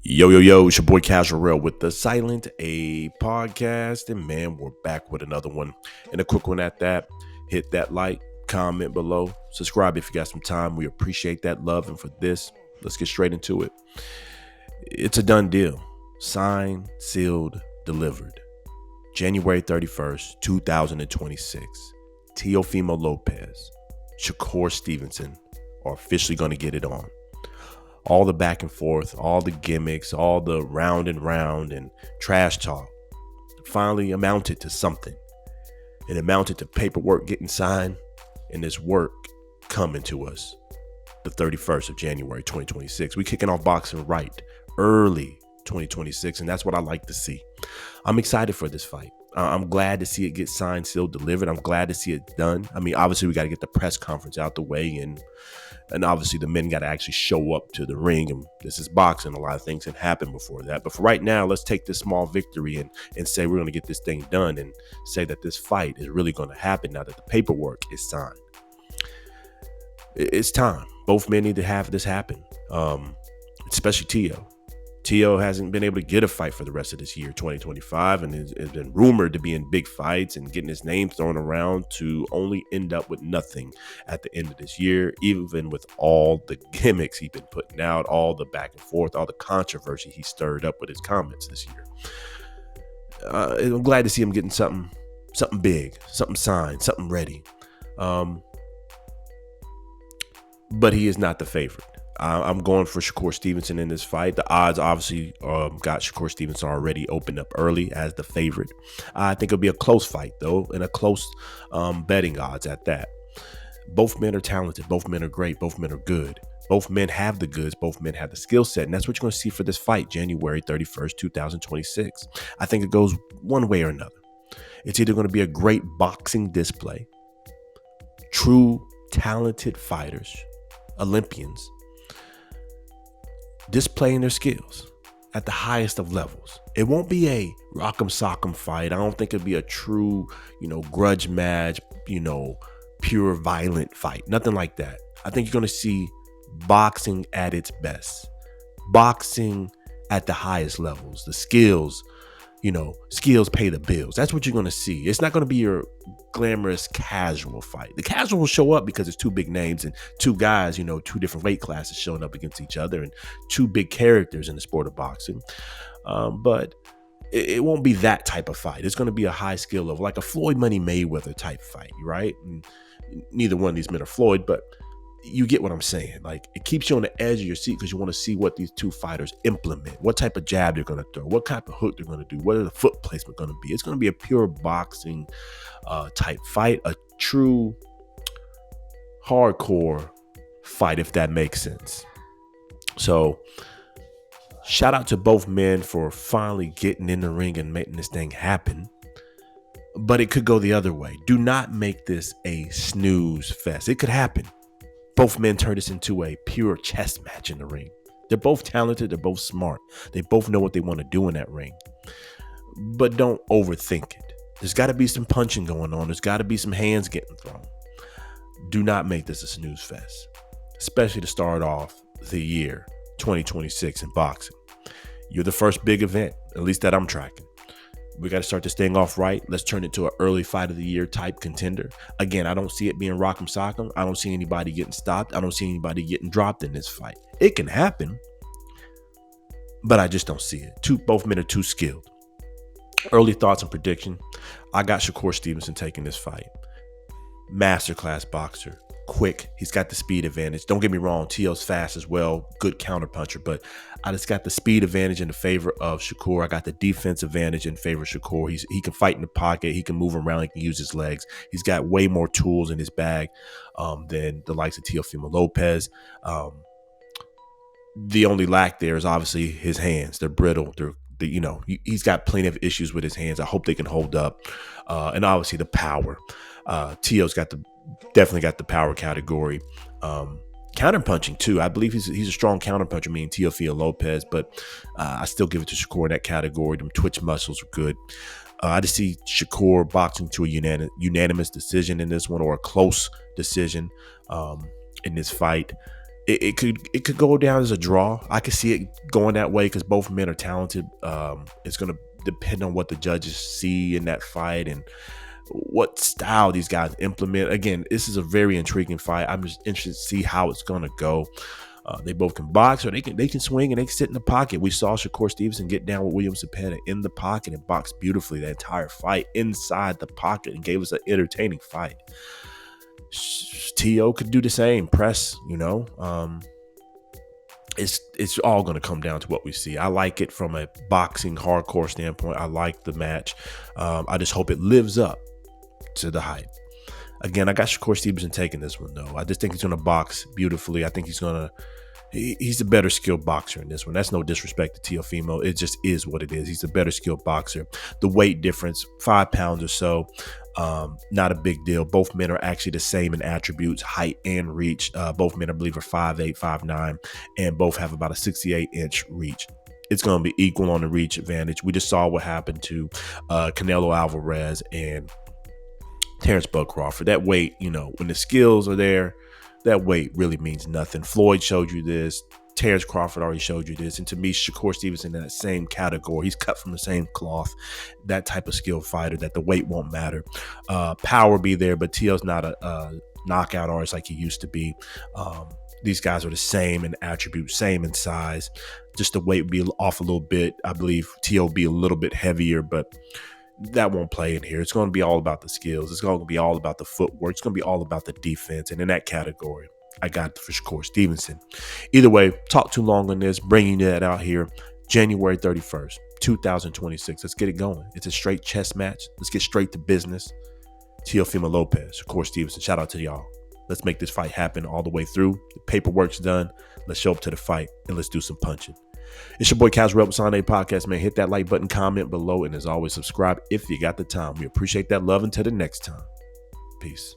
Yo, it's your boy Casual Rail with the Silent A podcast. And man, we're back with another one. And a quick one at that. Hit that like, comment below, subscribe if you got some time. We appreciate that love. And for this, let's get straight into it. It's a done deal. Signed, sealed, delivered. January 31st, 2026. TEOFIMO Lopez, SHAKUR Stevenson are officially going to get it on. All the back and forth, all the gimmicks, all the round and trash talk finally amounted to something. It amounted to paperwork getting signed and this work coming to us the 31st of January 2026. We kicking off boxing right early 2026, and that's what I like to see. I'm excited for this fight. I'm glad to see it get signed, sealed, delivered. I'm glad to see it done. I mean, obviously we got to get the press conference out the way, and obviously the men got to actually show up to the ring. And this is boxing. A lot of things can happen before that. But for right now, let's take this small victory and say we're going to get this thing done and say that this fight is really going to happen now that the paperwork is signed. It's time. Both men need to have this happen, especially Teo. Teo hasn't been able to get a fight for the rest of this year, 2025, and has been rumored to be in big fights and getting his name thrown around to only end up with nothing at the end of this year, even with all the gimmicks he's been putting out, all the back and forth, all the controversy he stirred up with his comments this year. I'm glad to see him getting something big, something signed, something ready. But he is not the favorite. I'm going for SHAKUR Stevenson in this fight. The odds obviously got SHAKUR Stevenson already opened up early as the favorite. I think it'll be a close fight, though, and a close betting odds at that. Both men are talented. Both men are great. Both men are good. Both men have the goods. Both men have the skill set. And that's what you're going to see for this fight, January 31st, 2026. I think it goes one way or another. It's either going to be a great boxing display, true talented fighters, Olympians, displaying their skills at the highest of levels. It won't be a rock'em sock'em fight. I don't think it'll be a true, grudge match, pure violent fight. Nothing like that. I think you're going to see boxing at its best. Boxing at the highest levels. The skills, skills pay the bills. That's what you're going to see. It's not going to be your glamorous casual fight. The casual will show up because it's two big names and two guys, two different weight classes showing up against each other and two big characters in the sport of boxing. But it won't be that type of fight. It's going to be a high skill level, like a Floyd Money Mayweather type fight, right? And neither one of these men are Floyd, but you get what I'm saying. Like, it keeps you on the edge of your seat because you want to see what these two fighters implement, what type of jab they're going to throw, what type of hook they're going to do, what are the foot placement going to be. It's going to be a pure boxing type fight, a true hardcore fight, if that makes sense. So shout out to both men for finally getting in the ring and making this thing happen. But it could go the other way. Do not make this a snooze fest. It could happen. Both men turn this into a pure chess match in the ring. They're both talented. They're both smart. They both know what they want to do in that ring. But don't overthink it. There's got to be some punching going on. There's got to be some hands getting thrown. Do not make this a snooze fest, especially to start off the year 2026 in boxing. You're the first big event, at least that I'm tracking. We got to start this thing off right. Let's turn it to an early fight of the year type contender. Again, I don't see it being rock'em sock'em. I don't see anybody getting stopped. I don't see anybody getting dropped in this fight. It can happen, but I just don't see it. Both men are too skilled. Early thoughts and prediction. I got SHAKUR Stevenson taking this fight. Masterclass boxer. Quick. He's got the speed advantage. Don't get me wrong. Teo's fast as well. Good counter puncher. But I just got the speed advantage in the favor of SHAKUR. I got the defense advantage in favor of SHAKUR. He can fight in the pocket. He can move around. He can use his legs. He's got way more tools in his bag than the likes of Teofimo Lopez. The only lack there is obviously his hands. They're brittle. He's got plenty of issues with his hands. I hope they can hold up. And obviously the power. Teo's definitely got the power category. Counter punching too. I believe he's a strong counter puncher, meaning Teofimo Lopez, but I still give it to SHAKUR in that category. Them twitch muscles are good. I just see SHAKUR boxing to a unanimous decision in this one, or a close decision in this fight. it could go down as a draw. I could see it going that way because both men are talented. It's going to depend on what the judges see in that fight and what style these guys implement. Again, this is a very intriguing fight. I'm just interested to see how it's going to go. They both can box, or they can swing, and they can sit in the pocket. We saw Shakur Stevenson get down with William Zepeda in the pocket and box beautifully the entire fight inside the pocket and gave us an entertaining fight. T.O. could do the same, press, it's all going to come down to what we see. I like it from a boxing hardcore standpoint. I like the match. I just hope it lives up to the hype. Again, I got Shakur Stevenson taking this one, though. I just think he's going to box beautifully. I think he's a better skilled boxer in this one. That's no disrespect to Teofimo. It just is what it is. He's a better skilled boxer. The weight difference, 5 pounds or so, not a big deal. Both men are actually the same in attributes, height and reach. Both men, I believe, are 5'8", 5'9", and both have about a 68-inch reach. It's going to be equal on the reach advantage. We just saw what happened to Canelo Alvarez and Terrence Bud Crawford. That weight, when the skills are there, that weight really means nothing. Floyd showed you this. Terrence Crawford already showed you this. And to me, Shakur Stevenson in that same category. He's cut from the same cloth. That type of skilled fighter that the weight won't matter. Power be there, but T.O.'s not a knockout artist like he used to be. These guys are the same in attributes, same in size. Just the weight would be off a little bit. I believe T.O. be a little bit heavier, but that won't play in here. It's going to be all about the skills. It's going to be all about the footwork. It's going to be all about the defense. And in that category, I got for Shakur Stevenson. Either way, talk too long on this, bringing that out here. January 31st, 2026. Let's get it going. It's a straight chess match. Let's get straight to business. TEOFIMO Lopez, Shakur Stevenson. Shout out to y'all. Let's make this fight happen all the way through. The paperwork's done. Let's show up to the fight and let's do some punching. It's your boy Kaz Rep with Sunday Podcast, man. Hit that like button, comment below, and as always, subscribe if you got the time. We appreciate that love. Until the next time. Peace.